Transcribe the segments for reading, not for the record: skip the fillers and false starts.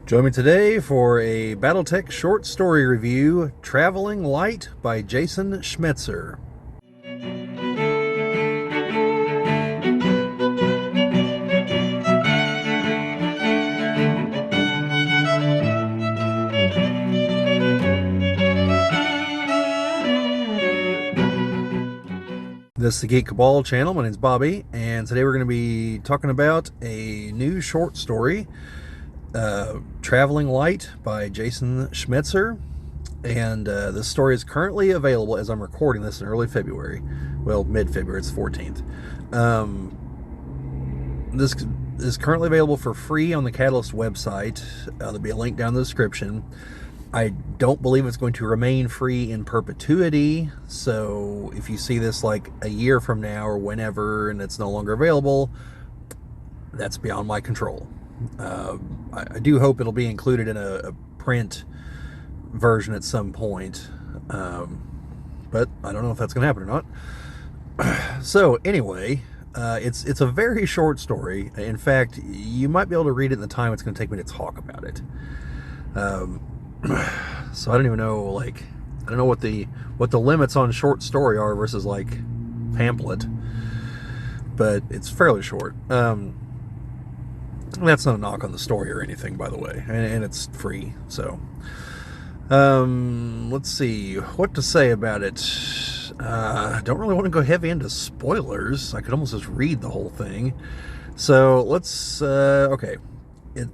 Join me today for a BattleTech short story review, Traveling Light by Jason Schmetzer. This is the Geek Cabal channel. My name is Bobbie, and today we're going to be talking about a new short story, Traveling Light by Jason Schmetzer. And this story is currently available as I'm recording this in early February. Well, mid-February, it's the 14th. This is currently available for free on the Catalyst website. There'll be a link down in the description. I don't believe it's going to remain free in perpetuity, so if you see this like a year from now or whenever and it's no longer available, that's beyond my control. I do hope it'll be included in a print version at some point, but I don't know if that's going to happen or not. So anyway, it's a very short story. In fact, you might be able to read it in the time it's going to take me to talk about it. So I don't even know, I don't know what the limits on short story are versus like pamphlet, but it's fairly short. That's not a knock on the story or anything, by the way, and it's free. So let's see what to say about it. I don't really want to go heavy into spoilers. I could almost just read the whole thing. So let's okay. It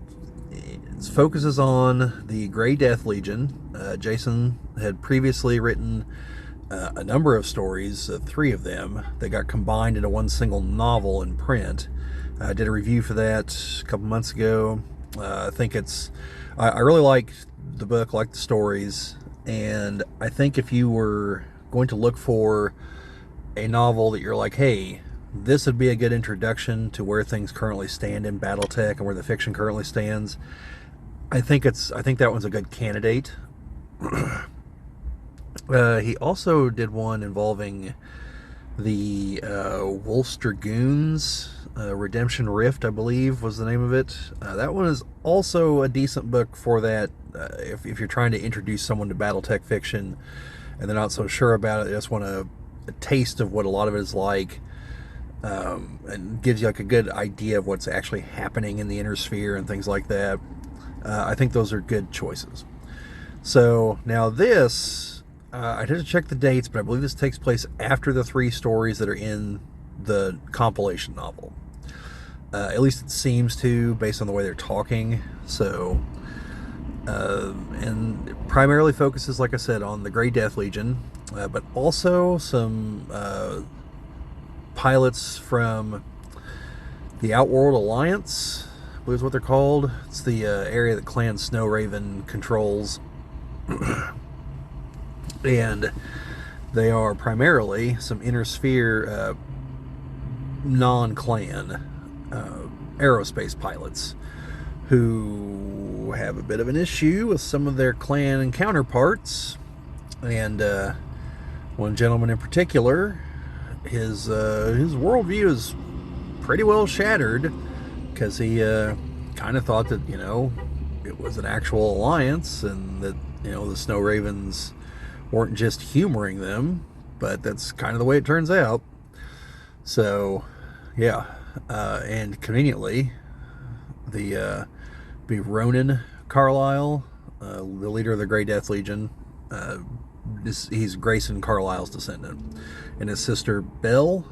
focuses on the Grey Death Legion. Jason had previously written a number of stories, 3 of them, that got combined into one single novel in print. I did a review for that a couple months ago. I think I really liked the book, liked the stories, and I think if you were going to look for a novel that you're like, hey, this would be a good introduction to where things currently stand in BattleTech and where the fiction currently stands, I think that one's a good candidate. He also did one involving the Wolf's Dragoons, Redemption Rift, I believe was the name of it. That one is also a decent book for that, if you're trying to introduce someone to BattleTech fiction and they're not so sure about it, they just want a taste of what a lot of it is like, and gives you like a good idea of what's actually happening in the inner sphere and things like that. I think those are good choices. So now this, I had to check the dates, but I believe this takes place after the 3 stories that are in the compilation novel. At least it seems to, based on the way they're talking. So, and it primarily focuses, like I said, on the Grey Death Legion, but also some pilots from the Outworld Alliance, I believe is what they're called. It's the area that Clan Snow Raven controls. And they are primarily some inner sphere non-clan aerospace pilots who have a bit of an issue with some of their clan counterparts. And one gentleman in particular, his worldview is pretty well shattered, because he kind of thought that, it was an actual alliance and that, the Snow Ravens weren't just humoring them, but that's kind of the way it turns out. So, yeah, and conveniently, the Ronan Carlisle, the leader of the Grey Death Legion, he's Grayson Carlisle's descendant, and his sister Belle,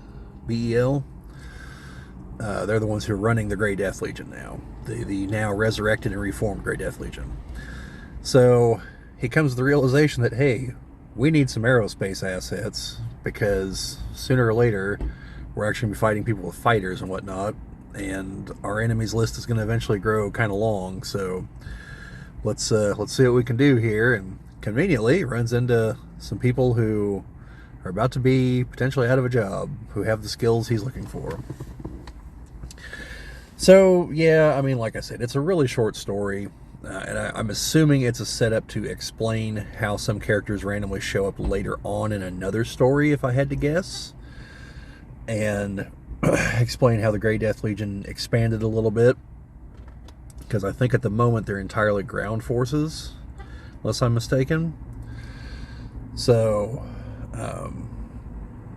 B-E-L, they're the ones who are running the Grey Death Legion now, the now resurrected and reformed Grey Death Legion. So he comes to the realization that, hey, we need some aerospace assets, because sooner or later we're actually going to be fighting people with fighters and whatnot, and our enemies list is going to eventually grow kind of long. So let's see what we can do here. And conveniently runs into some people who are about to be potentially out of a job, who have the skills he's looking for. So yeah, I mean, like I said, it's a really short story. And I'm assuming it's a setup to explain how some characters randomly show up later on in another story, if I had to guess. And explain how the Grey Death Legion expanded a little bit. because I think at the moment they're entirely ground forces, unless I'm mistaken. So,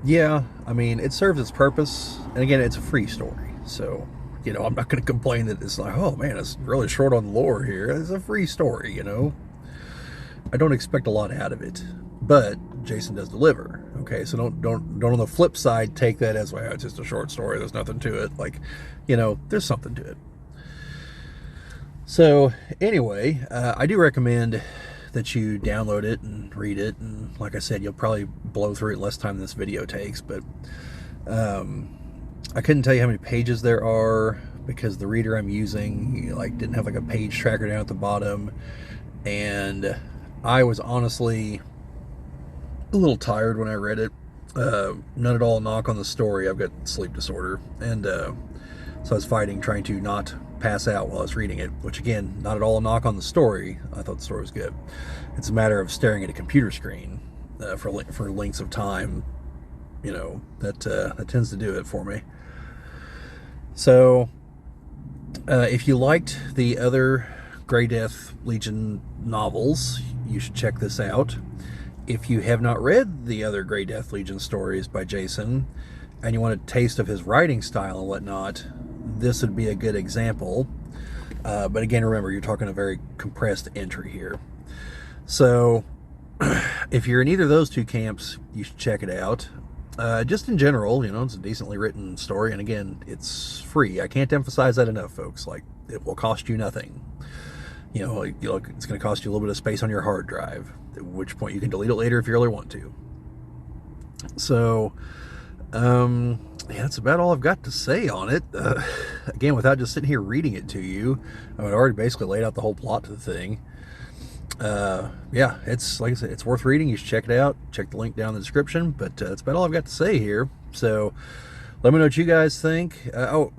yeah, I mean, it serves its purpose, and again, it's a free story, so, you know, I'm not going to complain that it's like, oh man, it's really short on lore here. It's a free story, you know. I don't expect a lot out of it, but Jason does deliver. Okay, so don't on the flip side take that as, well, it's just a short story, there's nothing to it. Like, you know, there's something to it. So anyway, I do recommend that you download it and read it, and like I said, you'll probably blow through it in less time than this video takes, but I couldn't tell you how many pages there are because the reader I'm using didn't have like a page tracker down at the bottom, and I was honestly a little tired when I read it. None at all knock on the story. I've got sleep disorder, and so I was trying to not pass out while I was reading it, which again, not at all a knock on the story. I thought the story was good. It's a matter of staring at a computer screen for lengths of time, you know, that tends to do it for me. So if you liked the other Grey Death Legion novels, you should check this out. If you have not read the other Grey Death Legion stories by Jason, and you want a taste of his writing style and whatnot, this would be a good example. But again, remember, you're talking a very compressed entry here. So if you're in either of those two camps, you should check it out. Just in general, you know, it's a decently written story, and again, it's free. I can't emphasize that enough, folks. Like, it will cost you nothing. You know, it's going to cost you a little bit of space on your hard drive, at which point you can delete it later if you really want to. So, yeah, that's about all I've got to say on it. Again, without just sitting here reading it to you, I would already basically laid out the whole plot to the thing. Yeah, it's, like I said, it's worth reading. You should check it out. Check the link down in the description, but that's about all I've got to say here. So let me know what you guys think. Oh,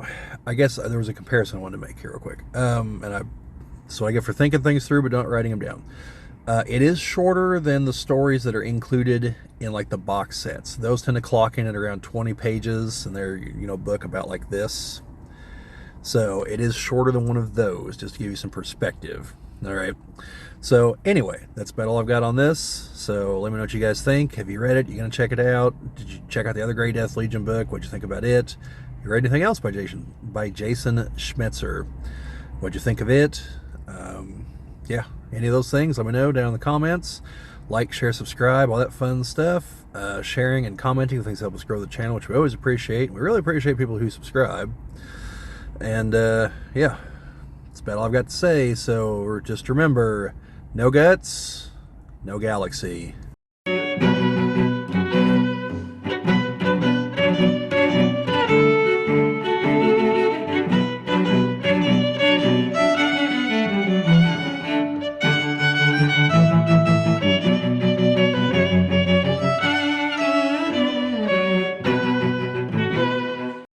I guess there was a comparison I wanted to make here real quick. So I get for thinking things through but not writing them down. It is shorter than the stories that are included in like the box sets. Those tend to clock in at around 20 pages, and they're, you know, book about like this. So it is shorter than one of those, just to give you some perspective. All right. So anyway, that's about all I've got on this. So let me know what you guys think. Have you read it? You gonna check it out? Did you check out the other Grey Death Legion book? What'd you think about it? You read anything else by Jason Schmetzer? What'd you think of it? Yeah, any of those things, let me know down in the comments. Like, share, subscribe, all that fun stuff. Sharing and commenting, things help us grow the channel, which we always appreciate. We really appreciate people who subscribe. And yeah, that's about all I've got to say. So just remember, no guts, no galaxy.